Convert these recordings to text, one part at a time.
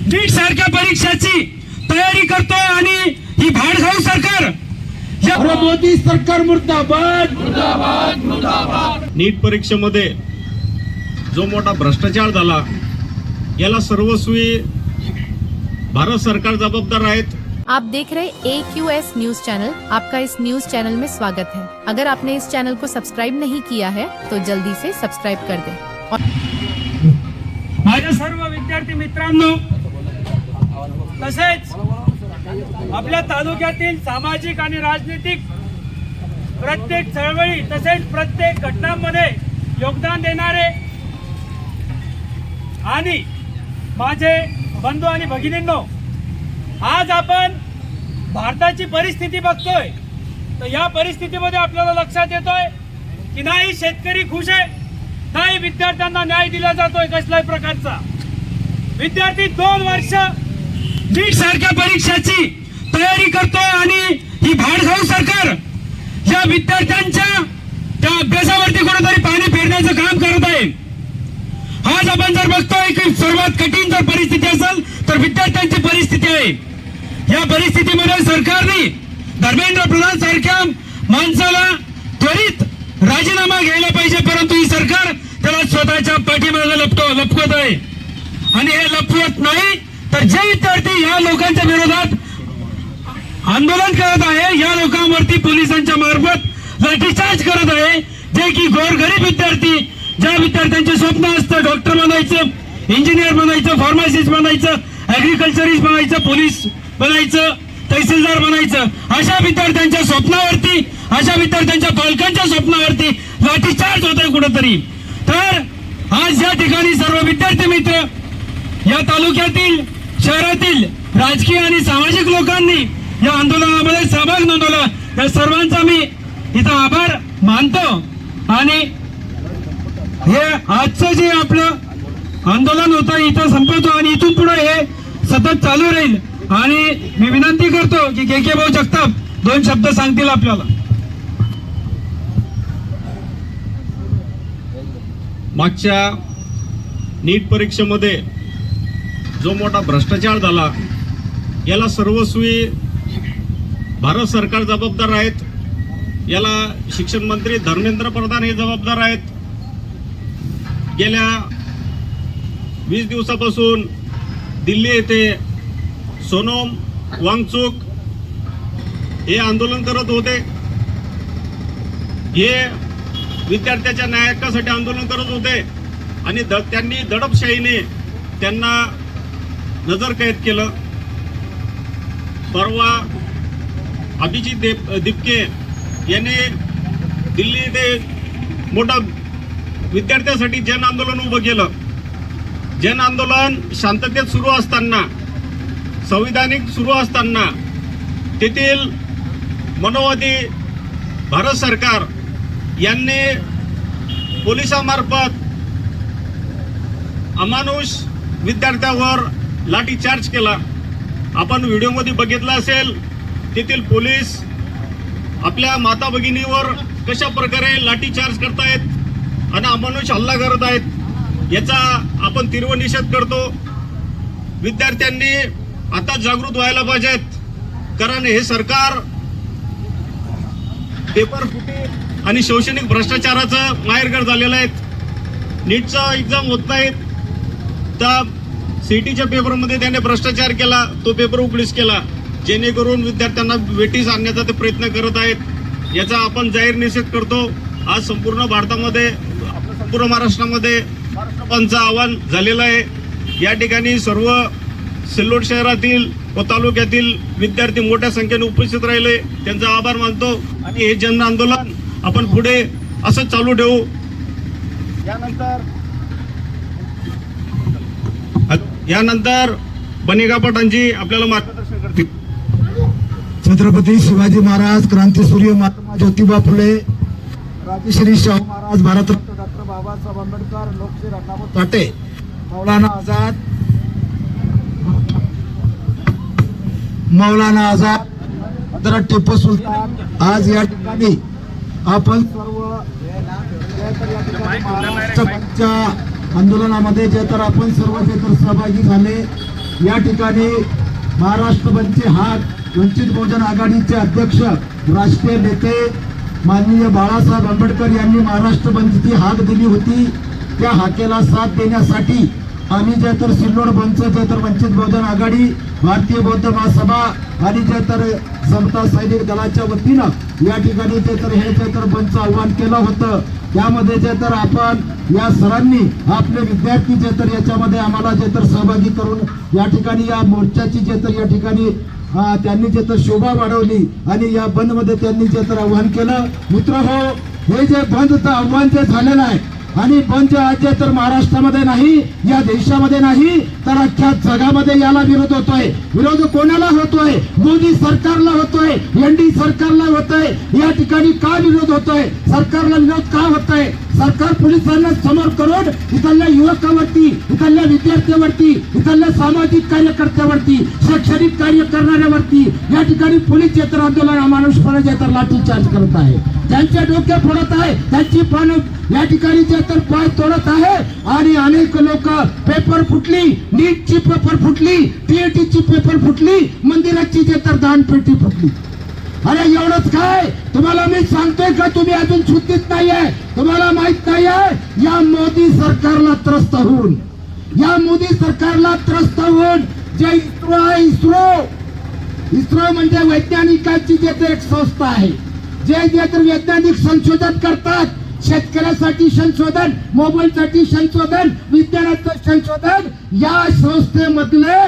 नीट सारख्या परीक्षाची तयारी करतोय आणि ही भाडखाऊ सरकार मोदी सरकार मुर्दाबाद मुर्दाबाद मुर्दाबाद। नीट परीक्षेमध्ये जो मोठा भ्रष्टाचार झाला याला सर्वस्वी भारत सरकार जबाबदार आहेत। आप देख रहे AQS न्यूज चैनल। आपका इस न्यूज चैनल में स्वागत है। अगर आपने इस चैनल को सब्सक्राइब नहीं किया है तो जल्दी से सब्सक्राइब कर दें। माझ्या सर्व विद्यार्थी मित्रांनो, तसेच आपल्या तालुक्यातील सामाजिक आणि राजनीतिक प्रत्येक चळवळी तसेच प्रत्येक घटनांमध्ये योगदान देणारे आणि माझे बंधू आणि भगिनींनो, आज आपण भारताची परिस्थिती बघतोय तर या परिस्थितीमध्ये आपल्याला लक्षात येतोय की नाही शेतकरी खुश आहे, नाही विद्यार्थ्यांना न्याय दिला जातोय कसल्याही प्रकारचा। विद्यार्थी 2 वर्ष नीट सारख्या परीक्षाची तयारी करतोय आणि ही भाडखाऊ सरकार या विद्यार्थ्यांच्या त्या अभ्यासावरती कुठेतरी पाणी फेरण्याचं काम करत आहे। आज आपण जर बघतोय की सर्वात कठीण जर परिस्थिती असेल तर विद्यार्थ्यांची परिस्थिती आहे। या परिस्थितीमध्ये सरकारने धर्मेंद्र प्रधान सारख्या माणसाला त्वरित राजीनामा घ्यायला पाहिजे, परंतु ही सरकार त्याला स्वतःच्या पाठीमागे लपवत आहे आणि हे लपवत नाही तर जे विद्यार्थी या लोकांच्या विरोधात आंदोलन करत आहे या लोकांवरती पोलिसांच्या मार्फत लाठीचार्ज करत आहे, जे की गोरगरीब विद्यार्थी ज्या विद्यार्थ्यांचे स्वप्न असतं डॉक्टर बनायचं, इंजिनियर बनायचं, फार्मासिस्ट बनायचं, ऍग्रिकल्चरिस्ट बनायचं, पोलीस बनायचं, तहसीलदार बनायचं, अशा विद्यार्थ्यांच्या स्वप्नावरती, अशा विद्यार्थ्यांच्या पालकांच्या स्वप्नावरती लाठीचार्ज होत आहे कुठेतरी। तर आज या ठिकाणी सर्व विद्यार्थी मित्र, या तालुक्यातील शहरातील राजकीय आणि सामाजिक लोकांनी या आंदोलनामध्ये सहभाग नोंदवला, त्या सर्वांचा मी इथं आभार मानतो। आणि हे आजचं जे आपलं आंदोलन होतं इथं संपवतो आणि इथून पुढे हे सतत चालू राहील। आणि मी विनंती करतो की के भाऊ जगताप 2 शब्द सांगतील आपल्याला। मागच्या नीट परीक्षेमध्ये जो मोठा भ्रष्टाचार झाला याला सर्वस्वी भारत सरकार जबाबदार आहेत। याला शिक्षण मंत्री धर्मेंद्र प्रधान हे जबाबदार आहेत। गेल्या 20 दिवसापासून दिल्ली येथे सोनम वांगचुक हे आंदोलन करत होते। हे विद्यार्थ्याच्या न्याय हक्कासाठी आंदोलन करत होते आणि त्यांनी दडपशाहीने त्यांना नजरकैद केलं। परवा अभिजित दिपके यांनी दिल्ली येथे मोठा विद्यार्थ्यांसाठी जन आंदोलन उभं केलं। जन आंदोलन शांततेत सुरू असताना, संविधानिक सुरू असताना तेथील मनोवादी भारत सरकार यांनी पोलिसांमार्फत अमानुष विद्यार्थ्यावर लाठीचार्ज केला। आपण व्हिडिओमध्ये बघितलं असेल, तेथील पोलीस आपल्या माता भगिनीवर कशा प्रकारे लाठीचार्ज करतायत आणि अमानुष हल्ला करत आहेत, याचा आपण तीव्र निषेध करतो। विद्यार्थ्यांनी आता जागृत व्हायला पाहिजेत, कारण हे सरकार पेपर फुटी आणि शैक्षणिक भ्रष्टाचाराचं माहेरघर झालेलं आहे। नीटचा एक्झाम होत नाहीत तर सीईटीच्या पेपरमध्ये त्याने भ्रष्टाचार केला, तो पेपर उघडीस केला, जेणेकरून विद्यार्थ्यांना वेठीस आणण्याचा ते प्रयत्न करत आहेत। याचा आपण जाहीर निषेध करतो। आज संपूर्ण भारतामध्ये, संपूर्ण महाराष्ट्रामध्ये महाराष्ट्राचं आव्हान झालेलं आहे। या ठिकाणी सर्व सिल्लोड शहरातील व तालुक्यातील विद्यार्थी मोठ्या संख्येने उपस्थित राहिले, त्यांचा आभार मानतो आणि हे जन आंदोलन आपण पुढे असं चालू ठेवू। यानंतर बनिगा पठाणजी आपल्याला मार्गदर्शन करतील। छत्रपती शिवाजी महाराज, क्रांतीसूर्य महात्मा ज्योतिबा फुले, राजश्री शाहू महाराज, भारतरत्न डॉक्टर बाबासाहेब आंबेडकर, लोकशाहीर अण्णाभाऊ साठे, मौलाना आझाद, हजरत टिपू सुलतान। आज या ठिकाणी आपण सर्व महाराष्ट्राच्या आंदोलनामध्ये जे तर आपण सर्व जे तर सहभागी झाले या ठिकाणी महाराष्ट्र बंदचे हाक वंचित बहुजन आघाडीचे अध्यक्ष राष्ट्रीय नेते माननीय बाळासाहेब आंबेडकर यांनी महाराष्ट्र बंदची हाक दिली होती. त्या हाकेला साथ देण्यासाठी आम्ही जे तर सिल्लोड बंदचं जे तर वंचित बहुजन आघाडी, भारतीय बौद्ध महासभा आणि जे तर समता सैनिक दलाच्या वतीनं या ठिकाणी जे तर हे जे तर बंदचं आव्हान केलं होतं. त्यामध्ये जे तर आपण या सरांनी आपले विद्यार्थी जे तर याच्यामध्ये आम्हाला जे तर सहभागी करून या ठिकाणी या मोर्चाची जे तर या ठिकाणी त्यांनी जे तर शोभा वाढवली आणि या बंद मध्ये त्यांनी जे तर आव्हान केलं. मित्रहो, हे जे बंदचं आव्हान जे झालेलं आहे आणि बंद आज जे तर महाराष्ट्रामध्ये नाही, या देशामध्ये नाही तर अख्ख्या जगामध्ये याला विरोध होतोय. विरोध कोणाला होतोय? मोदी सरकारला होतोय, एनडी सरकारला होतोय. या ठिकाणी का विरोध होतोय? सरकारला विरोध का होतोय? सरकार पोलिसांना समोर करून इथल्या युवकावरती, इथल्या विद्यार्थ्यावरती, इथल्या सामाजिक कार्यकर्त्यावरती, शैक्षणिक कार्य करणाऱ्यावरती या ठिकाणी पोलीस जे तर आंदोलन अमानुषपणे जे तर लाठीचार्ज करत आहे. त्यांच्या डोक्या फोडत आहे, त्यांची पण या ठिकाणी जे तर पाय तोडत आहे. आणि अनेक लोक पेपर फुटली, नीटची पेपर फुटली, टीएटीची पेपर फुटली, मंदिराची जे तर दानपेटी फुटली. अरे एवढंच काय? तुम्हाला मी सांगतोय का तुम्ही अजून शुद्धीत नाहीये? तुम्हाला माहित नाहीये या मोदी सरकारला त्रस्त होऊन, या मोदी सरकारला त्रस्त होऊन जे इस्रो आहे, इस्रो म्हणजे वैज्ञानिकांची जे तर एक संस्था आहे, जे तर वैज्ञानिक संशोधन करतात. शेतकऱ्यासाठी संशोधन, मोबाईलसाठी संशोधन, विज्ञानाचं संशोधन, या संस्थेमधले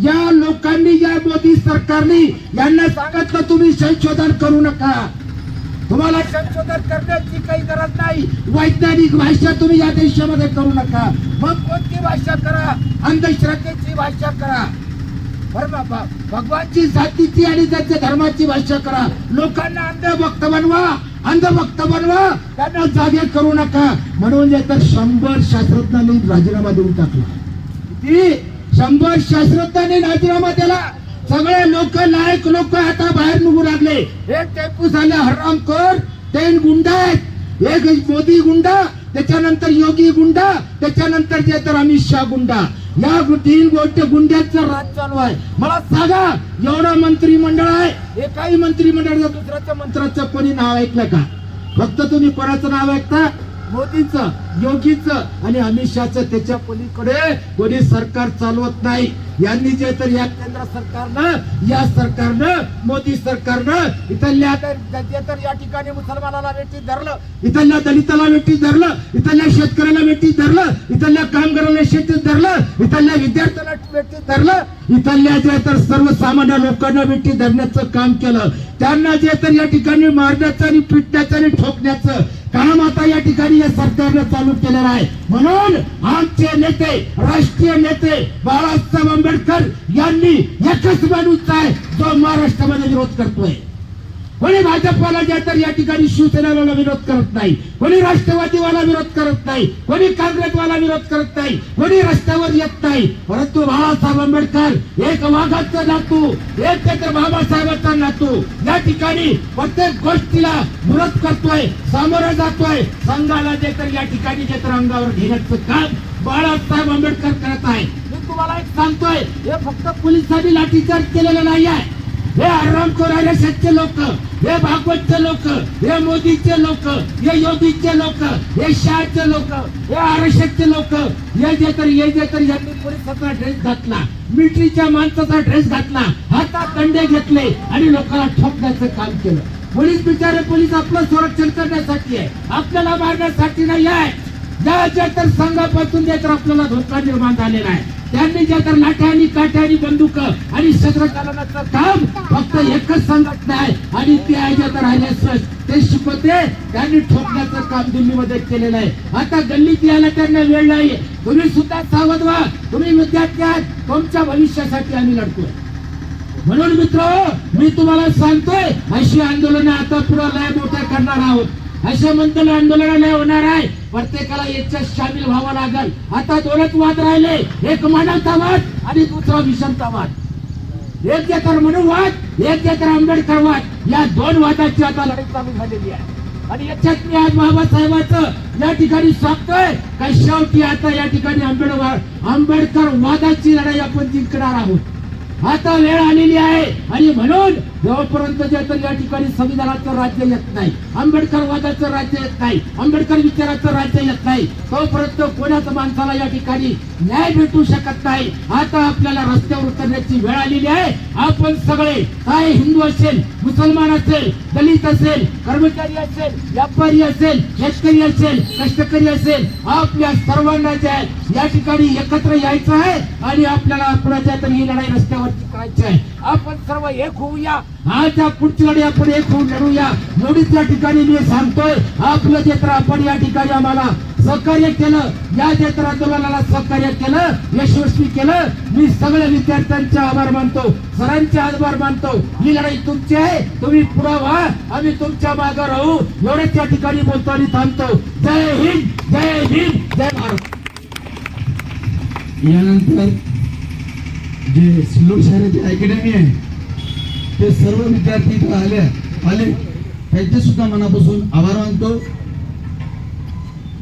या लोकांनी, या मोदी सरकारने यांना सांगितलं तुम्ही संशोधन करू नका, तुम्हाला संशोधन करण्याची काही गरज नाही, वैज्ञानिक भाषा तुम्ही या देशामध्ये करू नका. मग कोणती भाषा करा? अंधश्रद्धेची भाषा करा, भगवानची जातीची आणि त्यांच्या धर्माची भाषा करा. लोकांना अंधभक्त बनवा, अंधभक्त बनवा, त्यांना जागे करू नका. म्हणून जे तर 100 शास्त्रज्ञांनी राजीनामा देऊन टाकला. ती 100 शास्त्रज्ञांनी राजीनामा दिला. सगळे लोक, लायक लोक आता बाहेर निघू लागले. एक टेम्पू झाले हरामखोर, 3 गुंडा आहेत. एक मोदी गुंडा, त्याच्यानंतर योगी गुंडा, त्याच्यानंतर जे तर अमित शहा गुंडा. या 3 गोष्टी गुंड्याचं राज चालू आहे. मला सांगा, एवढं मंत्रिमंडळ आहे, एकाही मंत्रिमंडळाचं दुसऱ्याच्या मंत्र्याचं कोणी नाव ऐकलं का? फक्त तुम्ही कोणाचं नाव ऐकता? मोदीचं, योगीचं आणि अमित शहाचं. त्याच्या पलीकडे कोणी सरकार चालवत नाही. यांनी जे तर या केंद्र सरकारनं, या सरकारनं, मोदी सरकारनं इथल्या तर या ठिकाणी मुसलमानाला वेठीत धरलं, इथल्या दलिताला वेठीत धरलं, इथल्या शेतकऱ्याला वेठीत धरलं, इथल्या कामगाराला वेठीत धरलं, इथल्या विद्यार्थ्याला वेठीत धरलं, इथल्या जे तर सर्वसामान्य लोकांना वेठीत धरण्याचं काम केलं. त्यांना जे तर या ठिकाणी मारण्याचं आणि पिटण्याचं आणि ठोकण्याचं काम आता या ठिकाणी या सरकारनं चालू केलेलं आहे. म्हणून आमचे नेते, राष्ट्रीय नेते बाळासाहेब आंबेडकर यांनी एकच माणूस आहे जो महाराष्ट्रामध्ये विरोध करतोय. कोणी भाजपवाला जे तर या ठिकाणी शिवसेनेला विरोध करत नाही, कोणी राष्ट्रवादीवाला विरोध करत नाही, कोणी काँग्रेसवाला विरोध करत नाही, कोणी रस्त्यावर येत नाही. परंतु बाळासाहेब आंबेडकर एक वाघाचा नातू, एक तर बाबासाहेबांचा नातू या ठिकाणी प्रत्येक गोष्टीला विरोध करतोय, सामोरं जातोय. संघाला जे तर या ठिकाणी जे तर अंगावर घेण्याचं काम बाळासाहेब आंबेडकर करत आहे. मी तुम्हाला एक सांगतोय, हे फक्त पोलिसांनी लाठीचार्ज केलेलं नाही आहे. हे आरामखोर आरएसएसचे लोक, हे भागवतचे लोक, हे मोदीचे लोक, हे योगीचे लोक, हे शहाचे लोक, हे आरएसएसचे लोक, हे जे तर यांनी पोलिसाचा ड्रेस घातला, मिलिटरीच्या माणसाचा ड्रेस घातला, हातात दंडे घेतले आणि लोकांना ठोकण्याचं काम केलं. पोलीस बिचारे, पोलीस आपलं संरक्षण करण्यासाठी आहे, आपल्याला मारण्यासाठी नाही आहे. ज्या तर संघापासून जे तर आपल्याला धोका निर्माण झालेला आहे, त्यांनी जे तर लाठ्या आणि काठ्या आणि बंदूक आणि शस्त्रचालनाचं काम फक्त एकच संघटना आहे आणि ते आहे जे तर आरएसएस. ते शिकवते, त्यांनी ठोकण्याचं काम दिल्लीमध्ये केलेलं आहे. आता गल्लीत यायला त्यांना वेळ नाही. तुम्ही सुद्धा सावध व्हा, तुम्ही विद्यार्थी आहात, तुमच्या भविष्यासाठी आम्ही लढतोय. म्हणून मित्र, मी तुम्हाला सांगतोय, अशी आंदोलनं आता पुढे लय मोठ्या करणार आहोत. अशा मंथन आंदोलनाला होणार आहे. प्रत्येकाला याच्यात सामील व्हावं लागेल. आता 2च वाद राहिले, एक मानवतावाद आणि दुसरा विषमतावाद. एक जे तर मनुवाद, एक जे तर आंबेडकरवाद. या 2 वादाची आता लढाई चालू झालेली आहे. आणि याच्यात मी आज बाबासाहेबांचं या ठिकाणी सांगतोय का शेवटी आता या ठिकाणी आंबेडकर वादाची लढाई आपण जिंकणार आहोत. आता वेळ आलेली आहे आणि म्हणून जोपर्यंत जे तर या ठिकाणी संविधानाचं राज्य येत नाही, आंबेडकरवादाचं राज्य येत नाही, आंबेडकर विचाराचं राज्य येत नाही, तोपर्यंत कोणाच माणसाला या ठिकाणी न्याय भेटू शकत नाही. आता आपल्याला रस्त्यावर उतरण्याची वेळ आलेली आहे. आपण सगळे काय हिंदू असेल, मुसलमान असेल, दलित असेल, कर्मचारी असेल, व्यापारी असेल, शेतकरी असेल, कष्टकरी असेल, आपल्या सर्वांना जे या ठिकाणी एकत्र यायचं आहे आणि आपल्याला कुणाच्या तरी ही लढाई रस्त्यावरती करायची आहे. आपण सर्व एक होऊया. आज या पुढची लढाई आपण एक होऊन लढूया. एवढीच या ठिकाणी मी सांगतोय. आपलं जे तर आपण या ठिकाणी आम्हाला सहकार्य केलं, या जे तर आंदोलनाला सहकार्य केलं, यशस्वी केलं, मी सगळ्या विद्यार्थ्यांचे आभार मानतो, सरांचे आभार मानतो. ही लढाई तुमची आहे, तुम्ही पुढे व्हा, आम्ही तुमच्या मागे राहू. एवढेच या ठिकाणी बोलतो आणि थांबतो. जय हिंद, जय हिंद, जय भारत. यानंतर जे सिल्लोड शहराची अकॅडमी आहे ते सर्व विद्यार्थी इथं आले त्यांचे सुद्धा मनापासून आभार मानतो.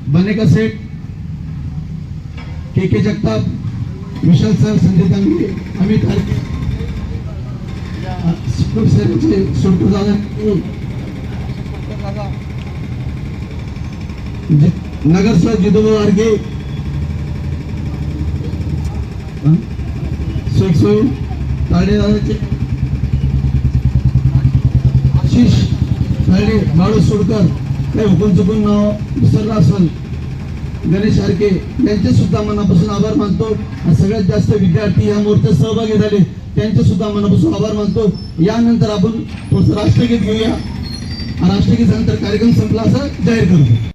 बनेका सेठ, के जगताप, विशाल सर, संजय तांबे, अमित हरके, सिल्लोड शहराचे सोडकर दादा, नगरसेवक जिदोबा वारगे, शेखसोई ताडे दादाचे, आशिष ताडे, बाळू सोडकर, काही हुकून चुकून नाव विसरलं असेल, गणेश हारके, यांचे सुद्धा मनापासून आभार मानतो. आणि सगळ्यात जास्त विद्यार्थी या मोर्चात सहभागी झाले त्यांचे सुद्धा मनापासून आभार मानतो. यानंतर आपण थोडंसं राष्ट्रगीत घेऊया. राष्ट्रगीत नंतर कार्यक्रम संपला असं जाहीर करतो.